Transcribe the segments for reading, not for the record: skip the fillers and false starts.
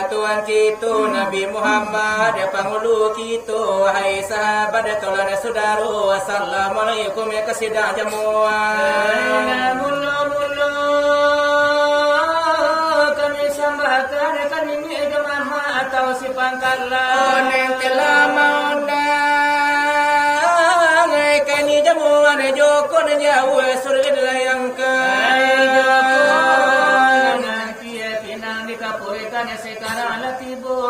Tuhan kita Nabi Muhammad pangulu kita hai sahabat tolana saudara assalamualaikum ya kesidang jamuan mulu kami sambahkan kami jemaah atau si pangkalan yang telah maundang kami jamuan joko dan jauh surga yang sekarang tibo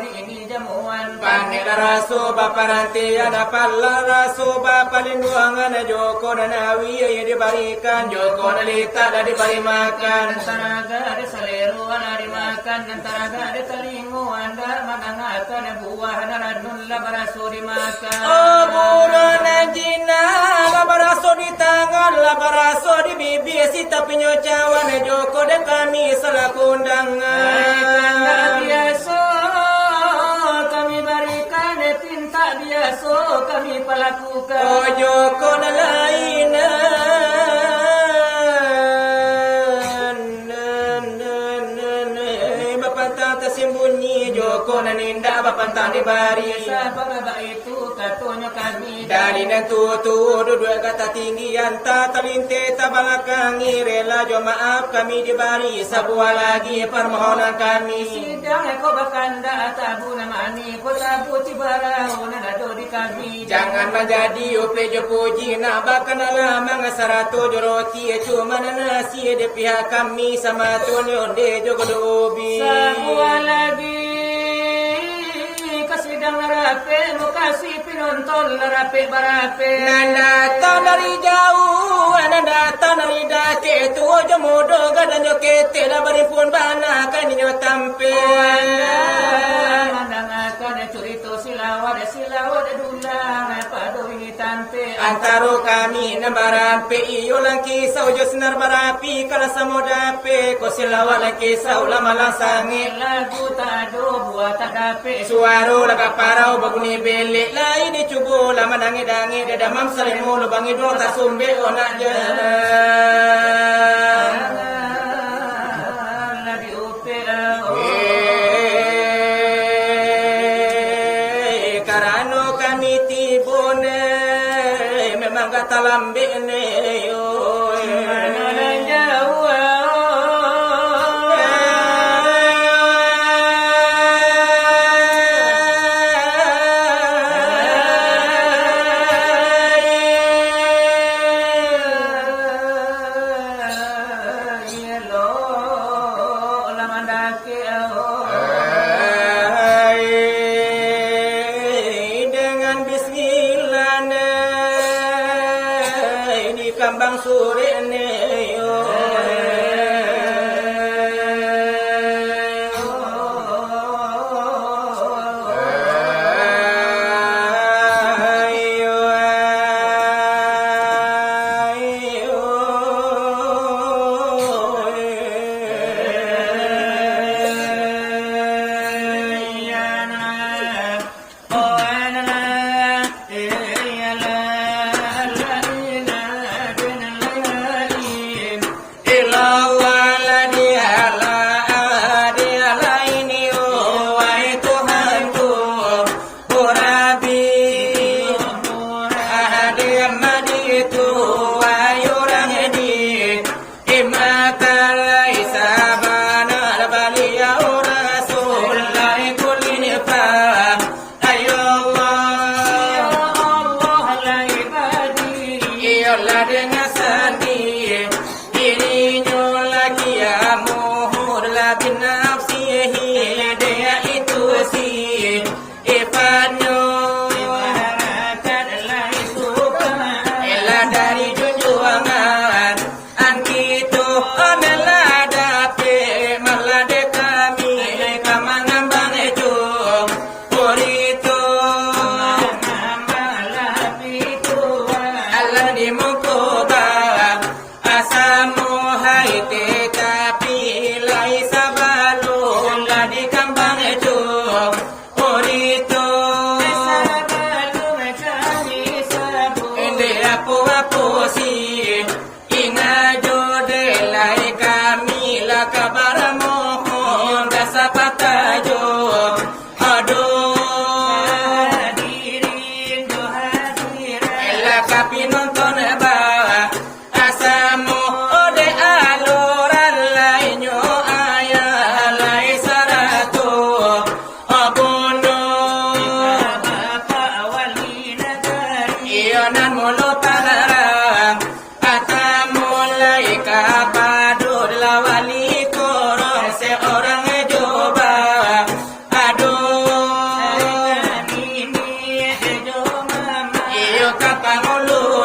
di ini jamuan panela rasu baparanti ada palla rasu bapalinduangan joko dan awi ya diberikan joko nalita dan diberi makan taraga ada saleru ada dimakan dan taraga ada telingu anda makangan buah dan radun labarasu dimakan oh burana jina labarasu di tangan labarasu di bibi sita penyocawan joko dan kami selaku undangan biasa kami berikan tinta biasa kami pelakukan oh joko lainan bapak tak tersembunyi joko naninda bapak tak dibari bapak itu katunya kami dari dan tutu dua kata tinggian tak terlinte tak balakangi rela jo maaf kami dibari sebuah lagi permohonan kami sidang ko bakanda tabu namani ko tabu cibarau nado di kami jangan menjadi upe jo puji na bakana mangasaratu joroti cuma nasi di pihak kami sama tunyo de jo godobi sebuah lagi kasidang narape mukasi pinonton narape barape nanda ta dari jauh nanda ta dari dake tu jomodo gadan jo kete da bari pun bana kan nyo tampe mandang akan cerita silawat lawat dulang padoi tanpe antaro kami nambarampe iyo lang kisau jo sinar barapi kala samodape ko silawat lang kisau lamalang sangit lagu tado buat tadape suaro laga parau baguni bele lain ni cubo lama dangi dadamam salimu lubangi do tasumbe onak jalan lagi upe karano kami tibone memang kata lambe ne yo kambang sore ne yo kapangulu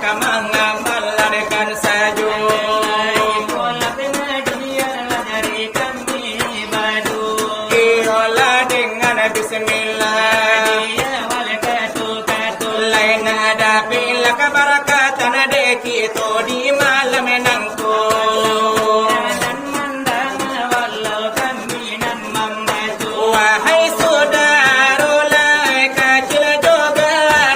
kamanga malla dengan saju Bola pengadia dari kami badu Iola dengan bismillah Dia wale katu lain ada bila kebarakatan deki itu di malam nangku Dan mandang walau kami nan membatu wahai saudara lai kecil juga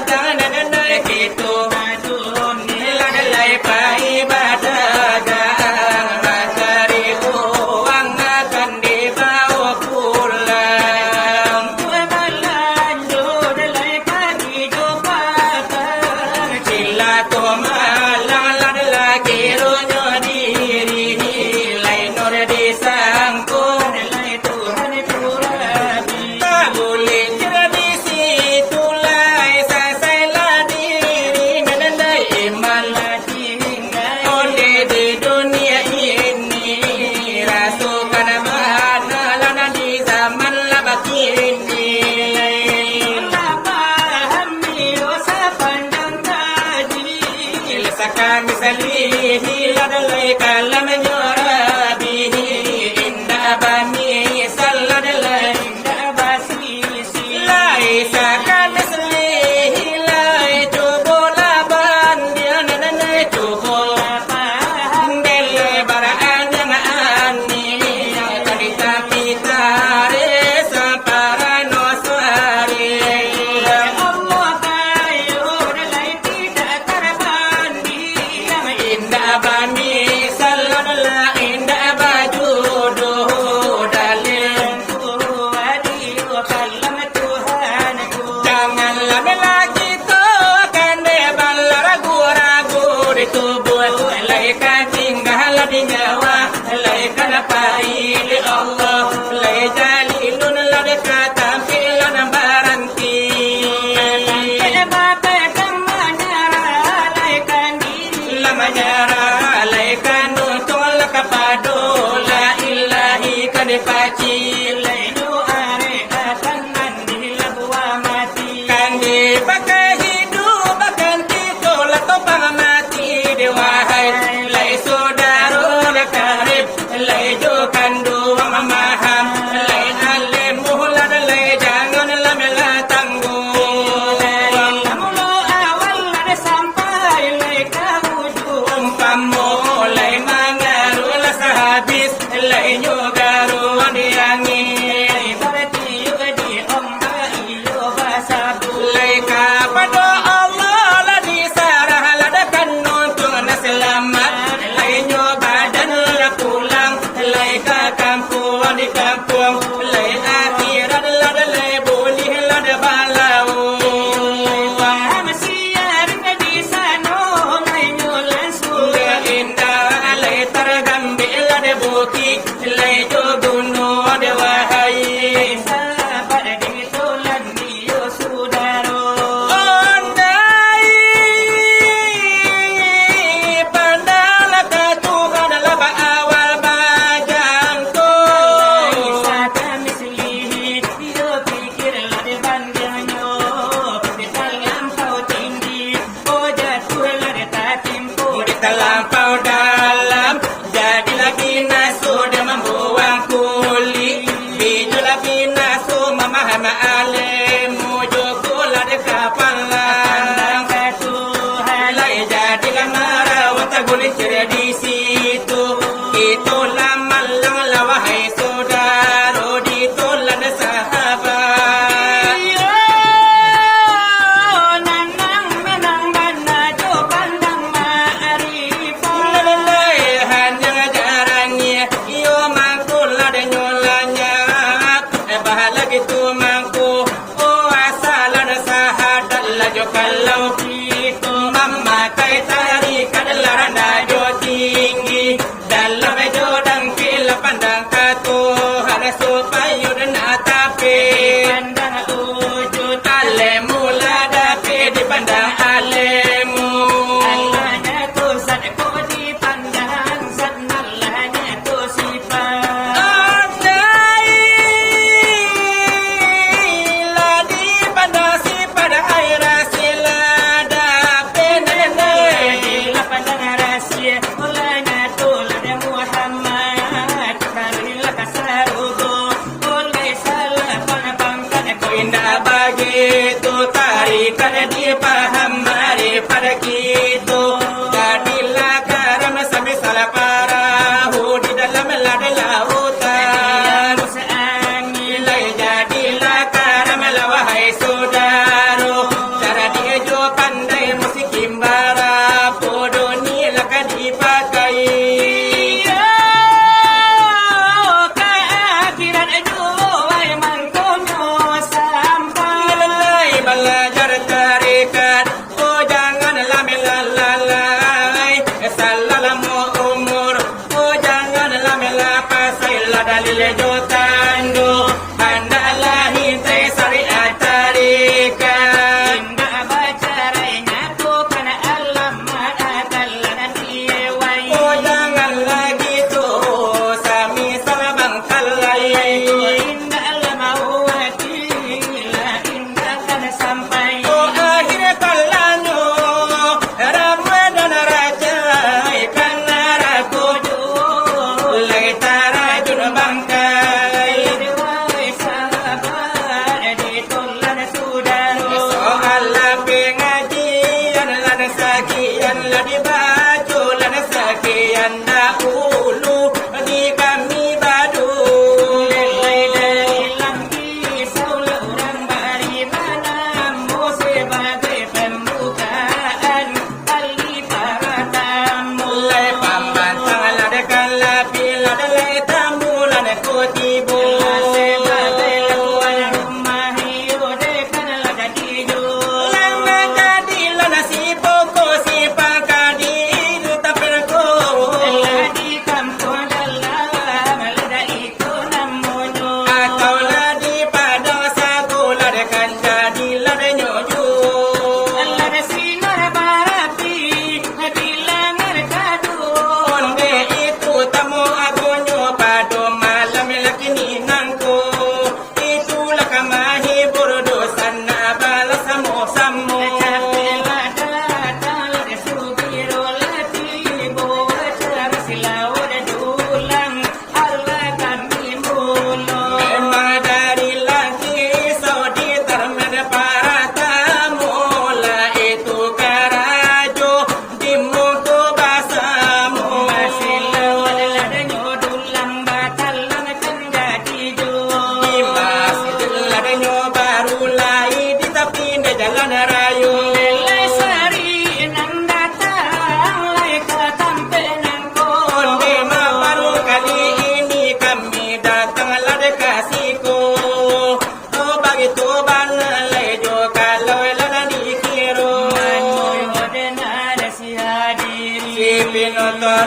dan deki itu Adun lalai pai badagang mencari uang akan dibawa pulang Kue malanjo dalai kaki jopatan Cila to malang lagi runyo diri lai nur disangkung Dalai Tuhan Turabi tak boleh jadi situ lai sasailah diri menandai iman onde di dunia ini rasukan mana lana di zaman labak ini Ilsakan misalihi ladalai kalam nyorabihi indah bani salladalai Laisa kan mislihi lai cobo laban dia nanai cobo Dele baraan yang ani Kadita pitare samparano suari Indah bani salladalai indah baju doh dalil Janganlah lagi tu kande balar ragu-ragu di tubuh Laikan tinggal di nyawa Laikan pail Allah Lai jalilun ladka tampilan baranti Lama nyara laikan nutol kepada La ilahi kadipaci Kandi pakai hidup bahkan kita lato mati dewahai lai saudara karib lai jo kandu mamaham lai alim muhlad lai jangan lamela tanggung umpamu lai mangaru la sahabis lai nyogaru diangi Laika pada Allah la disarah ladakan untuk selamat Lainyo badan la pulang Laika kampung di kampung Lai akhirat lada lai boleh lada balau La indah lai tergambil lada bukit Lai jo gunung ada wahai Ondai pandang ketuhan laba awal bajangku Di terlampau dalam Jadilah binasu dan membuang kulit Bijulah binasu memaham alim Mujukulah di kapalang Lai jadilah merawat guling di situ Itulah malang lawahai saudara Ditulan sahabat Lalai hanya jarangnya Iyo mangkulah dan nyolanya Bahala gitu mangku Oh asalan sahadat lajo kalau itu Mama kai tarikan laranda jo tinggi Dalam jodang kila pandang katuhan Supaya dan atape Alemu ladape di pandang alemu Andai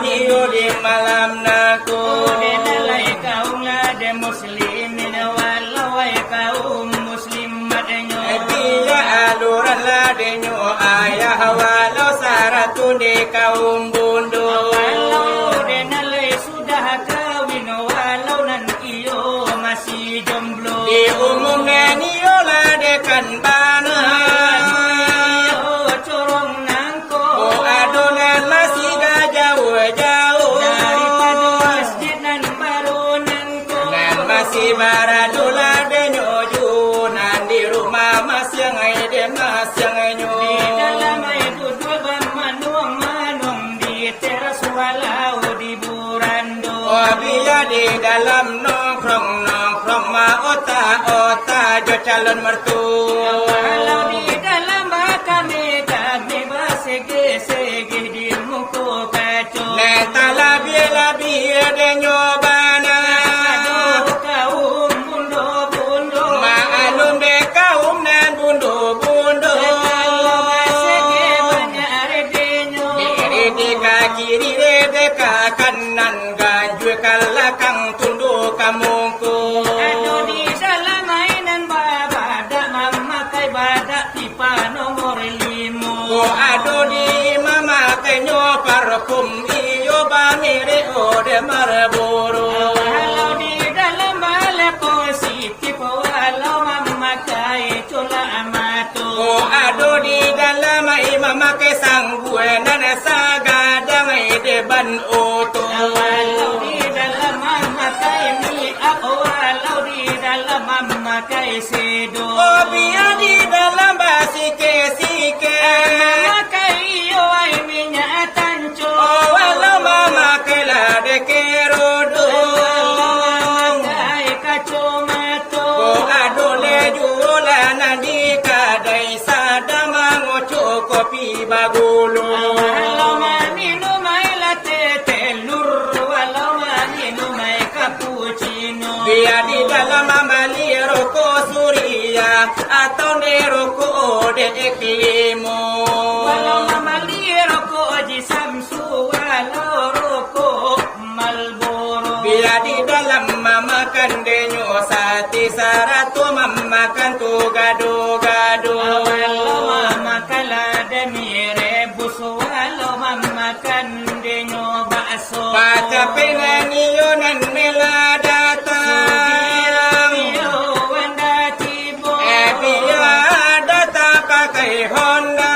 niyo di malam naku Denalay kaum lade muslimin walaway kaum muslimat nyo Biya aluran ladenyo ayah walau saratun di kaum bundo Walau denalay sudah kawin walau nan iyo masih jomblo Diumumnya niyo ladekan bana corong nangko Oh adonan masih gak jauh-jauh daripada masjid nan baru nangko Dan masih baradu ladenyo junan di rumah mas yang ai de mas yang ai nyo di dalam itu dua manuang di teras walau di burando Oh biya di dalam nongkrong ma ota jo calon mertua walau di dalam kami basege di muko kaco Netala labi de nyobana kaum bundo Maalum de kaum nan bundo basege banyak redenyo Diri di kiri de kanan ganju kalakang tunduk kamungku Ado di dalam mainan babada memakai badak pipa nomor 5 Ko ado di mama kenyo parfum iyo bangire ode marburu Walau di dalam balai positif walau memakai cola amato Ko ado di dalam mama ke sanggue nana sagadang de ban oto Walau di dalam memakai miak walau di dalam memakai sedo Oh biar di dalam basike memakai ioi minyak tanco Oh walau mama kela de kerodo memakai kacamata Ko ado le jualan di kadai sadamang kopi bagulu walau minum air latte telur walau minum air cappuccino Biar di dalam bali rokok suria atau ne rokok de eklimo walau mali rokok Haji Samsu walau rokok Marlboro Biar di dalam makan denyo sati saratu makan tu gado-gado walau makan demi rebus walau makan denyo bakso Baca pengen iyo nan mela datang wanda tibo biar datang pakai Honda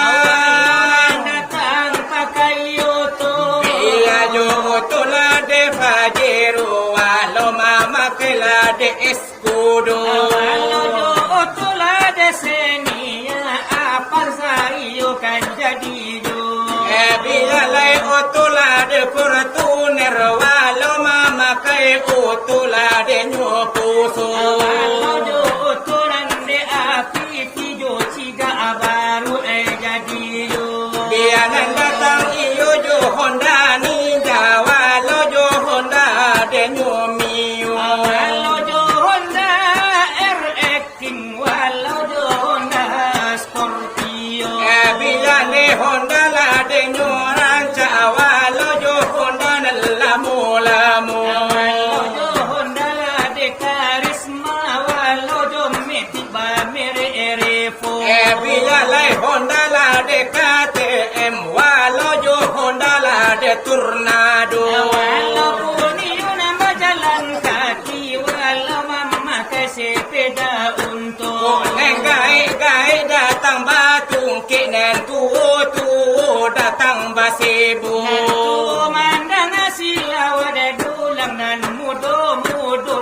datang pakai yoto Biar jo tola de Pajero walau mama kela de Escudo walau yoto lah desenia apa sayo kan jadi jo Biar lai otola de Fortuner walau mama kai otola de Nyopuso walau yoto nande api tijo ciga baru jadi jo Biar nan datang iyo jo Honda Ninja walau jo Honda de Nyomio walau jo Honda RX King walau jo Honda Scorpio Biar le Honda la de Nyoranca walau jo Honda na lamu walau jo Honda de Karisma walau jo Matic ba mere Refo Biar lai Honda la de KTM walau jo Honda la de Tornado walau Bunio nama jalan kaki walau memakai sepeda untuk Gai datang Batung Kenen tuo datang Basebu mandang silau ada dulang dan mudo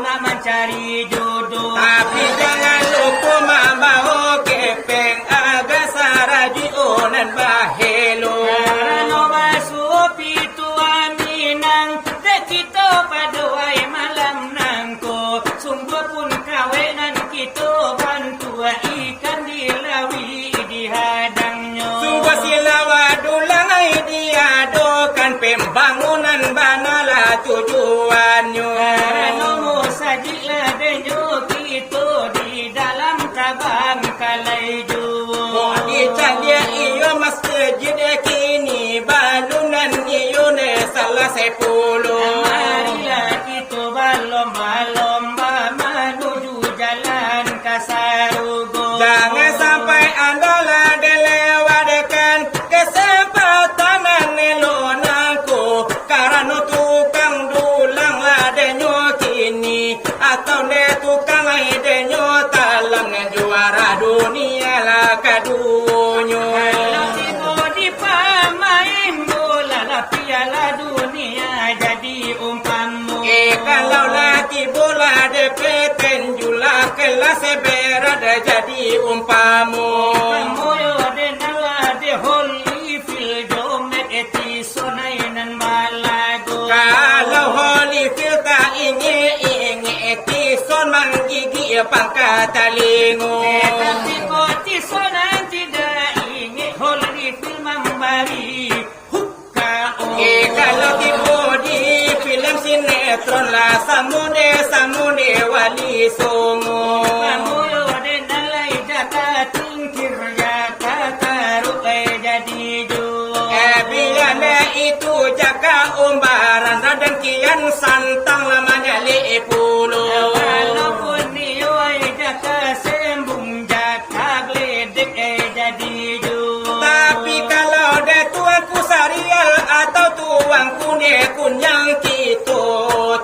nak mencari jodoh Tapi jangan lupa membawa kepeng agak saraji onan bahelo Karena basuh pitu aminang kita pada wai malam nangko sungguh pun kawenan kita bantu ikan dilawi dihadangnya Sungguh silawa dulang diadokan pembangunan banala tujuannya Karena musajilah denyo kita di dalam tabang kalai juwo Di Candia iyo masjid kini balunan iyo ne salah dunia lah kadunyo. Kalau tibo di pamain bola lah piala dunia jadi umpamu. Kalau lagi bola depeten jula kelas berat jadi umpamu. Pamoyo de nala de holy fil jomet eti sonainan malago. Kalau holy fil tak ingi eti son manggigi pangkat talingo. Tapi koti sonan tidak ingin holy fil membari hukao. Kalau tibo di film sinetron lah samude wali songo. Pamoyo de nalai jaka tingkir jaka taruh jadi jual. Bilana itu jaka umbaran dan kian santang lamanya lepulu. Walaupun niwai jaka sembung jaka gledek jadi jual. Tapi kalau de tuanku sarial atau tuanku kunyang kita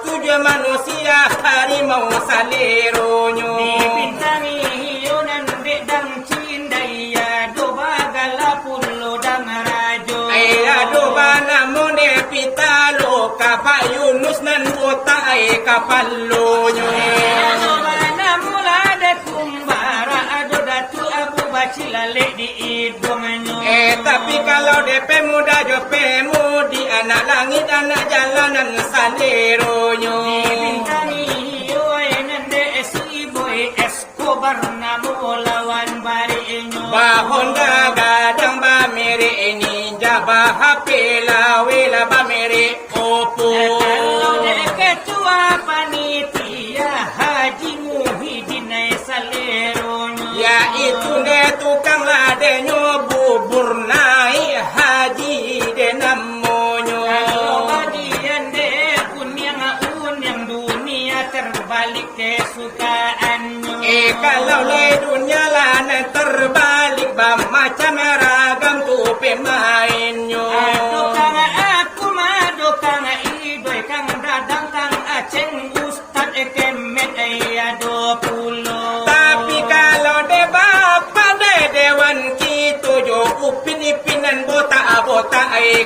tujuh manusia harimau saleronyo. Dibintangi hiunan dedang cindaya do bagala pulo dang rajo. Aduh bana mune pitalo kapak Yunus nan botai kapal lonyo. Ado bana mula de kumbara ado datu Abu Bacilale di idonganyo. Tapi kalau DP muda jope mudi anak langit anak jalanan saleronyo. Dibintangi hiunan de si boy Escobar namo lawan barinyo. Bahonda gadang ba mere ini jabah HP lawe la ba mere opo. Kalau de ketua panitia Haji Muhyiddin Saleronyo. Ya itu ne tukang ladenyo bubur naik haji de namonyo. Kalau bagian de unyang dunia terbalik kesukaannya. Kalau le dunia lana terbalik ba macam ragam tu pemainyo. Adukang aku madukang idoy kang dadang kang aceng ustad kemet ado pulo. Tapi kalau de bapa de dewan kita jo upin-ipinan bota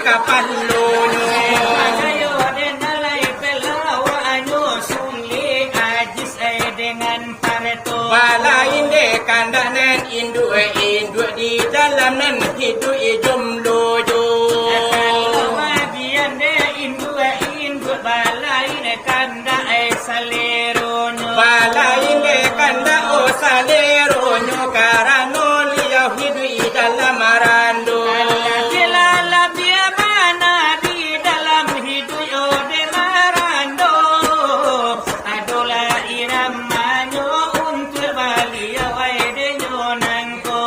kapal lonyo. Ayo de nalai pelawa anyo suli ajis dengan pareto. Balain de kandanan indu di dalam nan hidu jumlojo. Kalau bagian de indu balain kanda saleronyo. Balain de kanda o saleronyo karano liau hidu dalam marando. Kilala biya mana di dalam hidup de marando. Adola iramanyo untuk balia wai de nyonangko.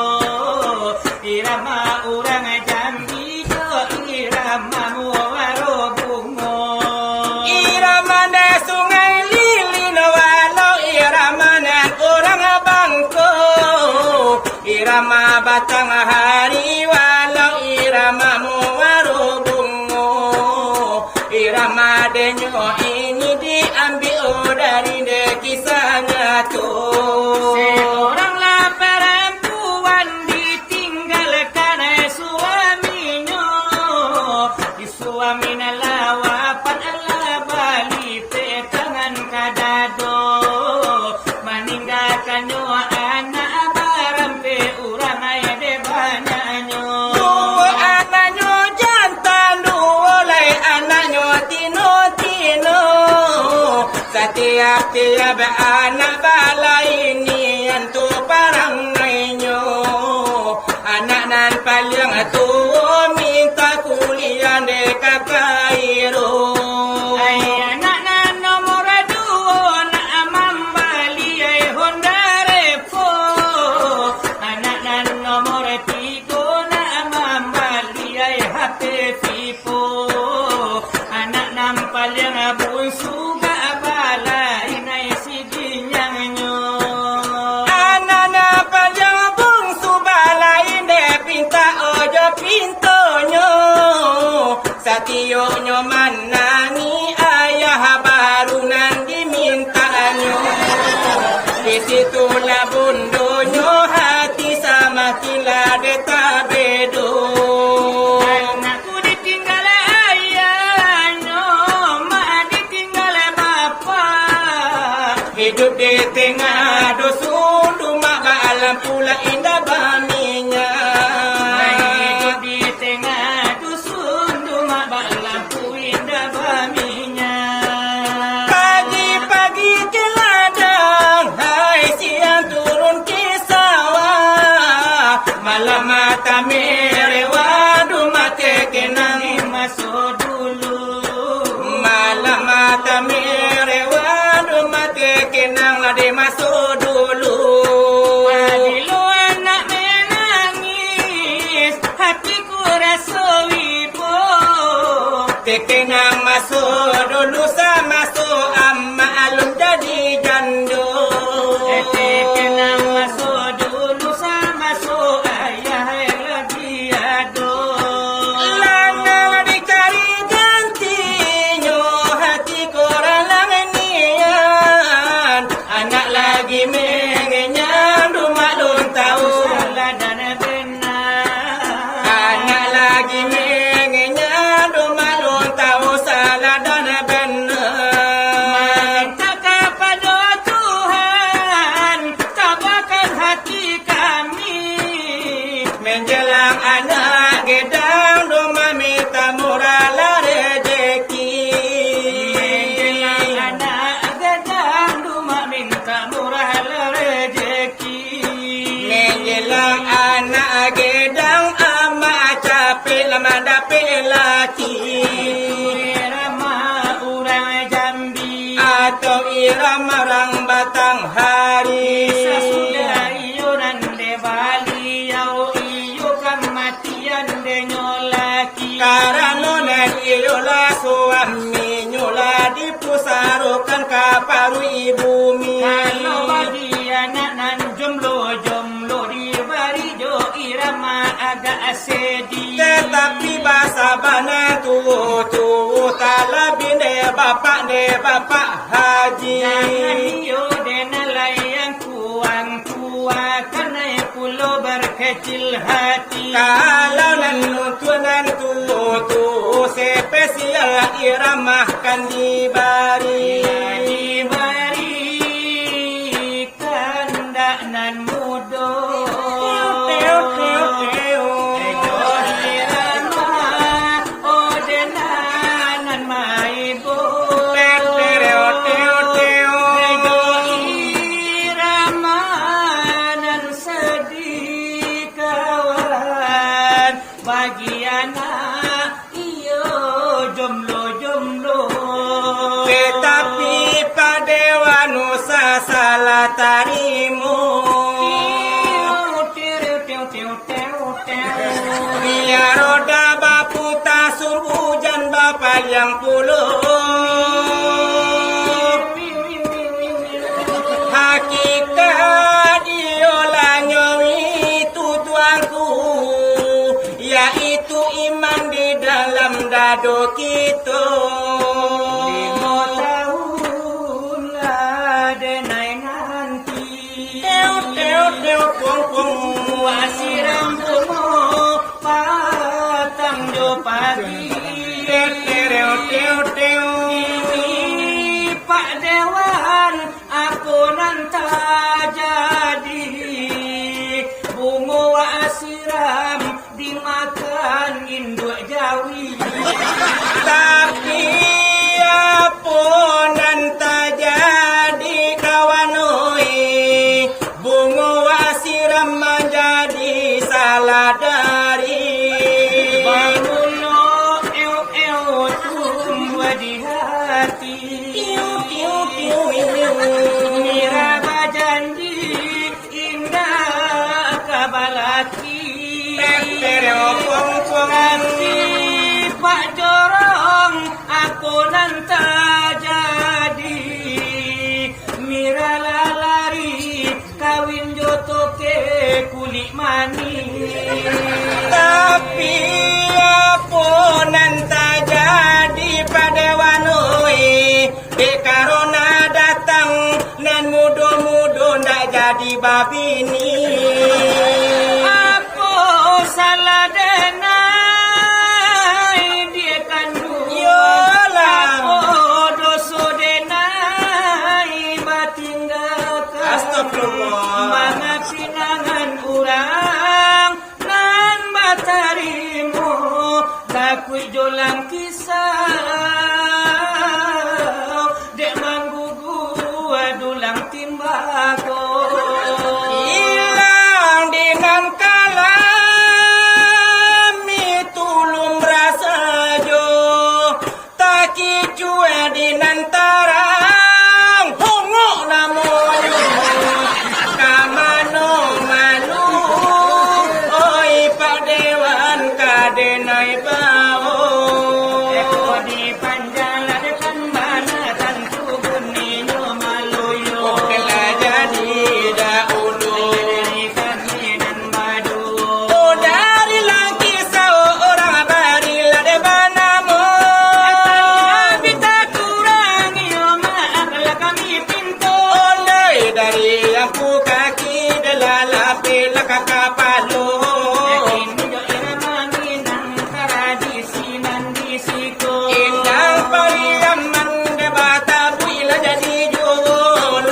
Irama urang jambi jo irama muwaro bungo. Irama de sungai lilin walau irama nan orang bangko. Irama batang hari walau irama muwaro bungo. Irama denyo ini diambil dari de kisahnya tuh. Seorang perempuan ditinggalkan suaminya. Suaminya lawapan ala bali petangan kadado. Meninggalkannya anak barampe urang aya de banyaknya. Dua anaknya jantan, dua lai anaknya tino. Setiap anak balai ini antu parangainya. Anak nan paling tua minta kuliah dekat Kairo. Ay anak na nomor 2 na mambali ay Honda Revo. Anak na nomor 3 na mambali ay HP Vivo. Anak ng paling bunso ga balay na isiginyang ada tak bedo. Anakku ditinggal ayahnya, mak ditinggal bapak. Hidup di tengah dusun, rumah balam pula indah baminya. Hidup di tengah dusun, rumah balam pula indah baminya. Pagi-pagi ke ladang, hai siang turun ke sawah. Malam mata merewah, rumah terkenang masuk dulu. Malam mata merewah, rumah terkenang lah dia masuk dulu. Bila anak menangis, hatiku rasa wibu. Terkenang masuk dulu, sama masuk amma alun jadi jando. Terkenang masuk dulu, sama masuk ayah yang lagi ado. Lana dicari gantinya, hati korang langenian. Anak lagi mengenyang, rumah lun tahu salah dan benar. Anak lagi mengenyang, rumah lun tahu salah dan benar. Minta kepada Tuhan, tabahkan hati kami. Menjelang anak gedang, rumah minta murah lah rezeki. Menjelang anak gedang, rumah minta murah lah rezeki. Menjelang anak gedang, amak capek lama dapet laki. Irama orang Jambi atau irama orang Batanghari. Sesudah iuran de Bali, yau iu kematian de nyolaki. Karena nan iulah suami nyola dipusarukan ke paru ibu mi. Kalau bagi anak nan jomblo dibari jo irama agak sedih. Tetapi bahasa bana tu tak lebih de bapak haji. Jangan iyo dena layang kuang karena pulau berkecil hati. Kalau nan tu spesial iramahkan dibari. Kandak nan mudo. Bagi anak iyo jomblo. Tetapi pada wanusa salah tarimu. Biar roda bapu tasur hujan bapak yang puluh. Hakikat iolah nyawi tujuanku, yaitu iman di dalam dado kita. 5 tahun lah denai nanti. Teo pung asiram tumo patang jo pagi. Teo Pak Dewan aku nanta jadi bunga asiram dimakan induk jawi. Tapi apa nanta jadi kawan oi, bunga asiram menjadi salah dari. Banguno tumbuh di hati. Mira bajanji indah kabalaki. Nanti Pak Jorong aku nanta jadi. Mira lalari kawin joto ke kulit manis. Tapi apa nanta jadi pada wanoi. Karena datang nan mudo ndak jadi babini. Apa tangan urang nan batarimu takui jolang kisah dek manggugu dulang timbako hilang dengan kalami tulung rasa jo taki cue di nantarang hongo namoyo kamano malu oi padewan kadenai bao eko di panjalan kan mana tantu bunino maluyo kela jadi dahulu dari kami dan madu oh dari lagi seorang barilah de banamo bita kurang yo maaklah kami pintu oleh dari lampu kaki delalapi lakakapalo Indang pariyaman de bata buila jadi jol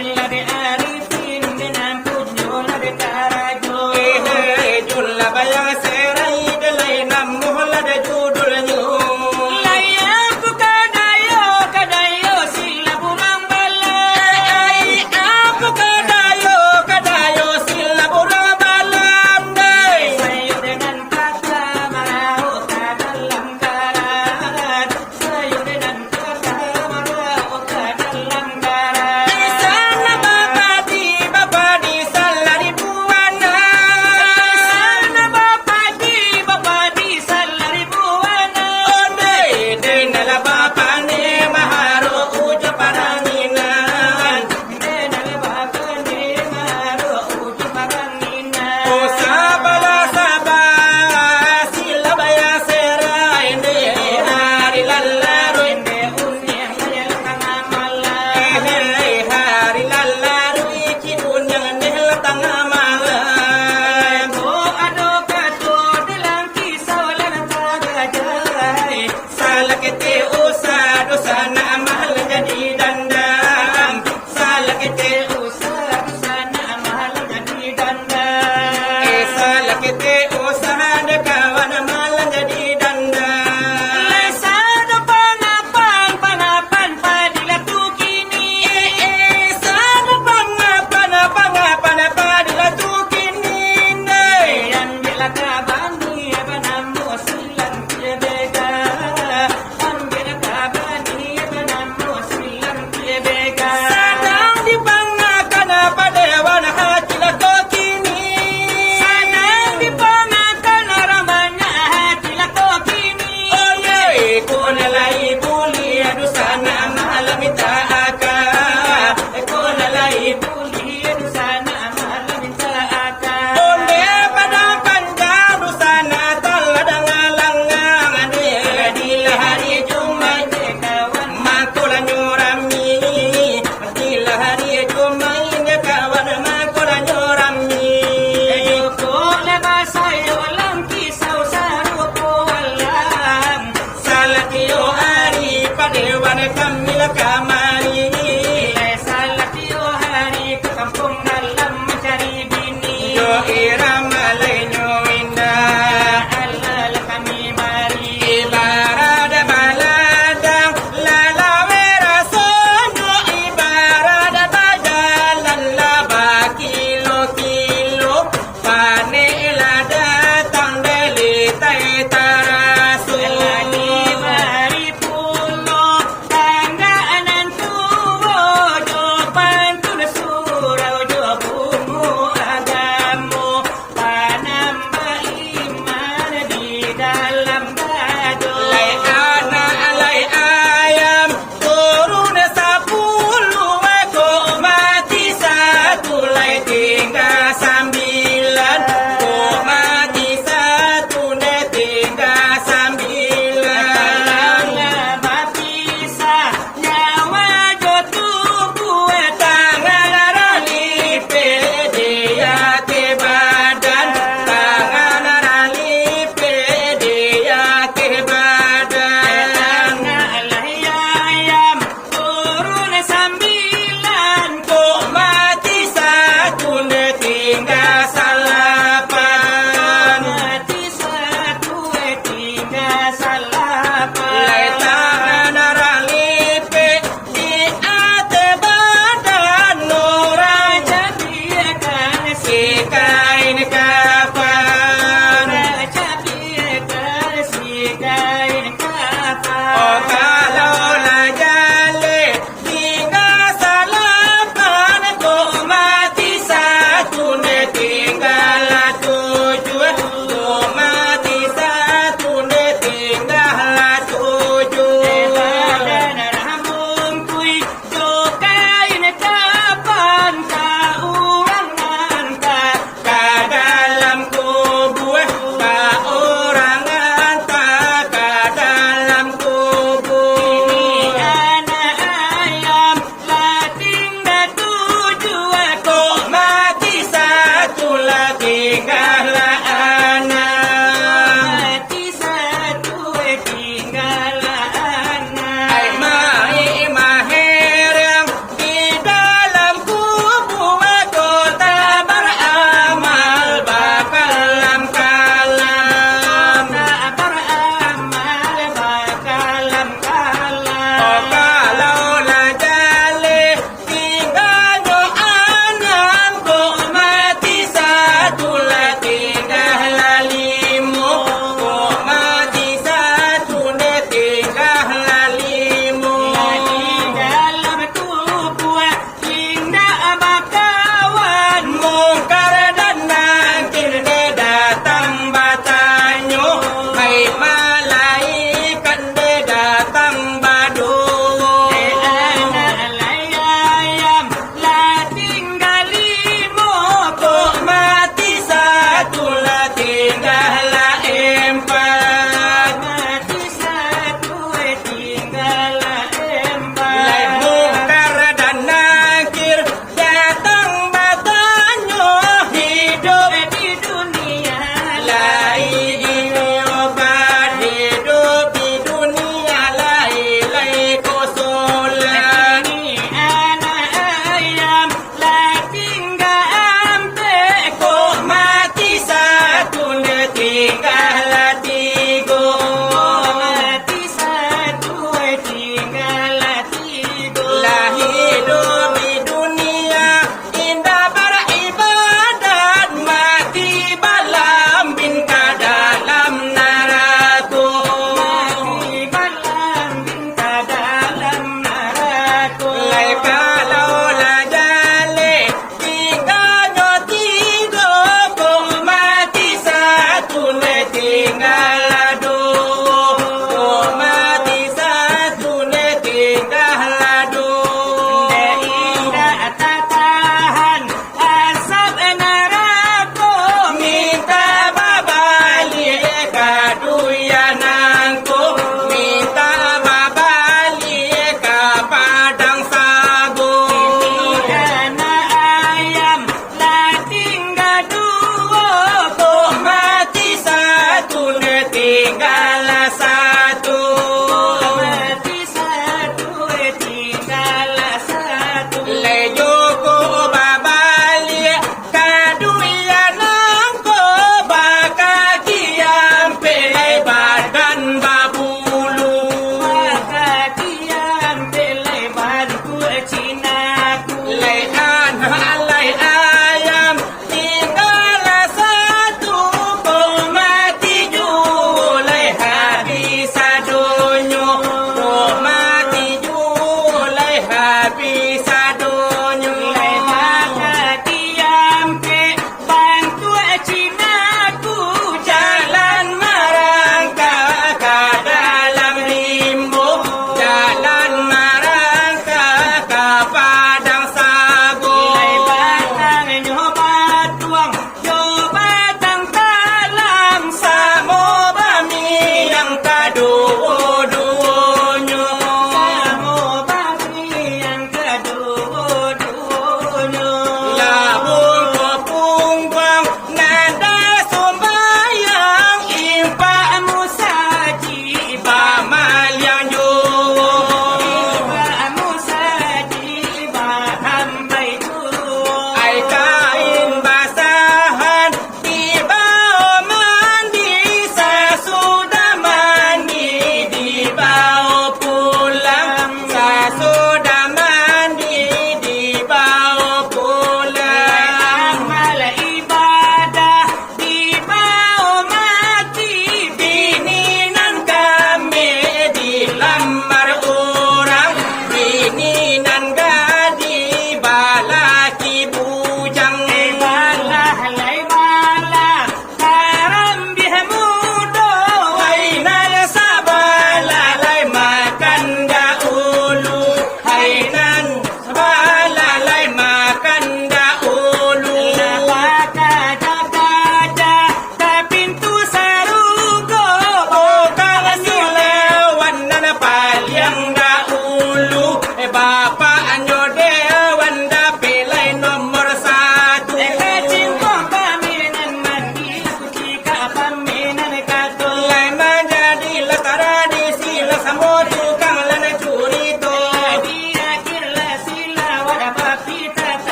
illa de arifin de namput jola de tarajo julla bayang serai de lainam muhla de judul nyu layap kadayo sila burang bala ai apu kadayo sila burang bala sayo dengan kata marau dalam karat sayo dengan kata marau dalam karat di sana bapa di salari buana di sana bapa di salari buana onde denala bapa ne maharo uja paranginan denala bapa ne maharo uja paranginan o sabala sila baya serai de hari lallaro inde unyang layal tangamala hari lallaro iki unyang nehel tangamala mo ado kato dalam kisah lang tagajay salakete usa dosa na mahal jadi dandang salakete usa dosa na mahal jadi dandang salakete usa de kawan mahal jadi dandang lesado panapan padila tukini sado panapan padila tukini yan bila kabani banamo silang tiebega an bila kabani banamo silang tiebega sadang di pangakan padewan hakila kokini sadang di pangakan ramanya hakila kokini oye konalai buli adu sana malamita aka konalai buli adu sana malamita aka onde pada panjang sana taladang langang ade di hari Jumat de kawan makola nyorami di hari Jumat de kawan makola nyorami joko lebasayo lang kisau sarupo alam salakio hari padewan kamila kamari salakio hari ke kampung dalam mencari bini yo irama lenyo indah alal kami mari ibarat baladang lalawe rasono ibarat bajalan laba kilo pane lada tang deli tai tarasu lagi mari pulo tangga anan tuwo jopan tu surau jo bumu agamo kain kafan Oh kalau lah jale tinggal salapan tu mati satu ne tinggal tujuh tu mati satu ne tinggal tujuh Kadal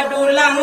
dulang